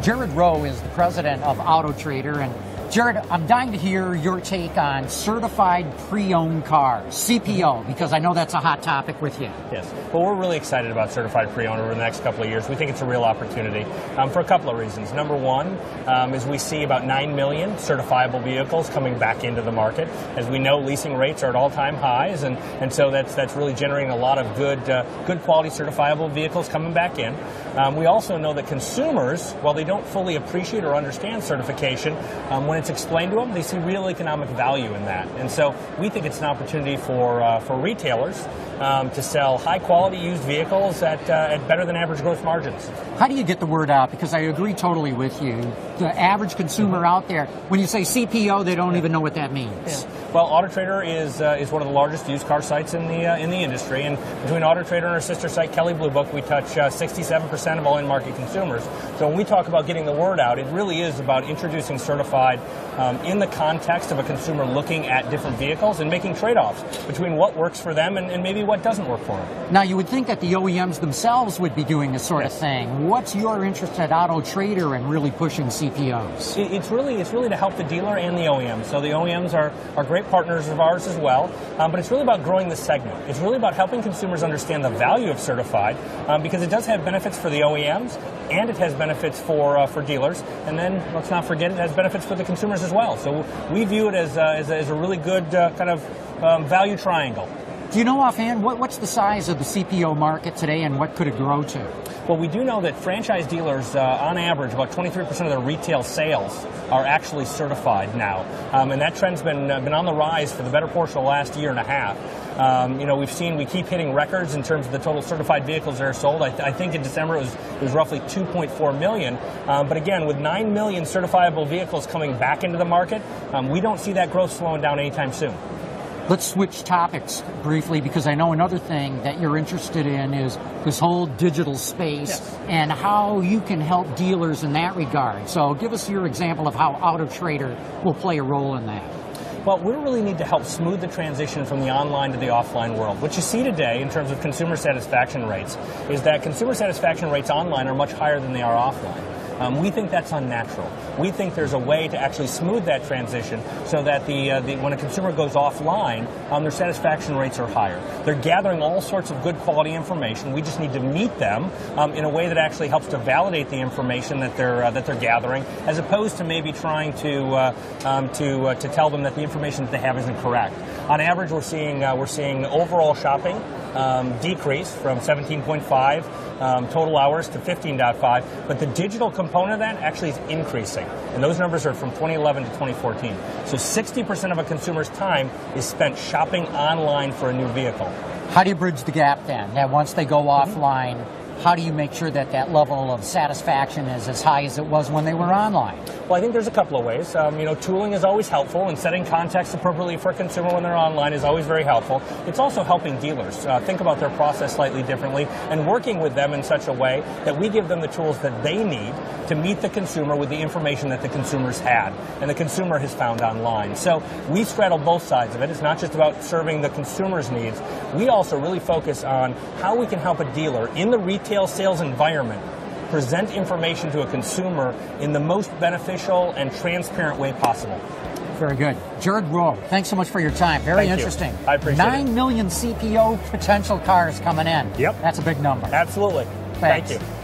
Jared Rowe is the president of AutoTrader, and Jared, I'm dying to hear your take on certified pre-owned cars, CPO, because I know that's a hot topic with you. Yes. Well, we're really excited about certified pre-owned over the next couple of years. We think it's a real opportunity for a couple of reasons. Number one is we see about 9 million certifiable vehicles coming back into the market. As we know, leasing rates are at all-time highs, and so that's really generating a lot of good quality certifiable vehicles coming back in. We also know that consumers, while they don't fully appreciate or understand certification, when it's explained to them, they see real economic value in that. And so we think it's an opportunity for retailers to sell high-quality used vehicles at better than average gross margins. How do you get the word out? Because I agree totally with you. The average consumer out there, when you say CPO, they don't even know what that means. Yeah. Well, AutoTrader is one of the largest used car sites in the industry, and between AutoTrader and our sister site, Kelley Blue Book, we touch 67% of all in-market consumers. So when we talk about getting the word out, it really is about introducing certified in the context of a consumer looking at different vehicles and making trade-offs between what works for them and maybe what doesn't work for them. Now, you would think that the OEMs themselves would be doing this sort of thing. What's your interest at AutoTrader in really pushing CPOs? It's really to help the dealer and the OEMs. So the OEMs are great partners of ours as well, but it's really about growing the segment. It's really about helping consumers understand the value of certified because it does have benefits for the OEMs and it has benefits for dealers. And then, let's not forget, it has benefits for the consumers as well. So we view it as a really good kind of value triangle. Do you know offhand what's the size of the CPO market today and what could it grow to? Well, we do know that franchise dealers, on average, about 23% of their retail sales are actually certified now. And that trend's been on the rise for the better portion of the last year and a half. We keep hitting records in terms of the total certified vehicles that are sold. I think in December it was roughly 2.4 million. But again, with 9 million certifiable vehicles coming back into the market, we don't see that growth slowing down anytime soon. Let's switch topics briefly, because I know another thing that you're interested in is this whole digital space and how you can help dealers in that regard. So give us your example of how AutoTrader will play a role in that. Well, we really need to help smooth the transition from the online to the offline world. What you see today in terms of consumer satisfaction rates is that consumer satisfaction rates online are much higher than they are offline. We think that's unnatural. We think there's a way to actually smooth that transition so that when a consumer goes offline, their satisfaction rates are higher. They're gathering all sorts of good quality information. We just need to meet them in a way that actually helps to validate the information that they're gathering, as opposed to maybe trying to tell them that the information that they have isn't correct. On average, we're seeing overall shopping decrease from 17.5 total hours to 15.5, but the digital component of that actually is increasing, and those numbers are from 2011 to 2014. So 60% of a consumer's time is spent shopping online for a new vehicle. How do you bridge the gap then? That once they go offline, how do you make sure that that level of satisfaction is as high as it was when they were online? Well, I think there's a couple of ways. Tooling is always helpful, and setting context appropriately for a consumer when they're online is always very helpful. It's also helping dealers think about their process slightly differently and working with them in such a way that we give them the tools that they need to meet the consumer with the information that the consumer's had and the consumer has found online. So we straddle both sides of it. It's not just about serving the consumer's needs. We also really focus on how we can help a dealer in the retail sales environment present information to a consumer in the most beneficial and transparent way possible. Very good. Jared Rowe, thanks so much for your time. Very interesting. I appreciate it. 9 million CPO potential cars coming in. Yep. That's a big number. Absolutely. Thanks. Thank you.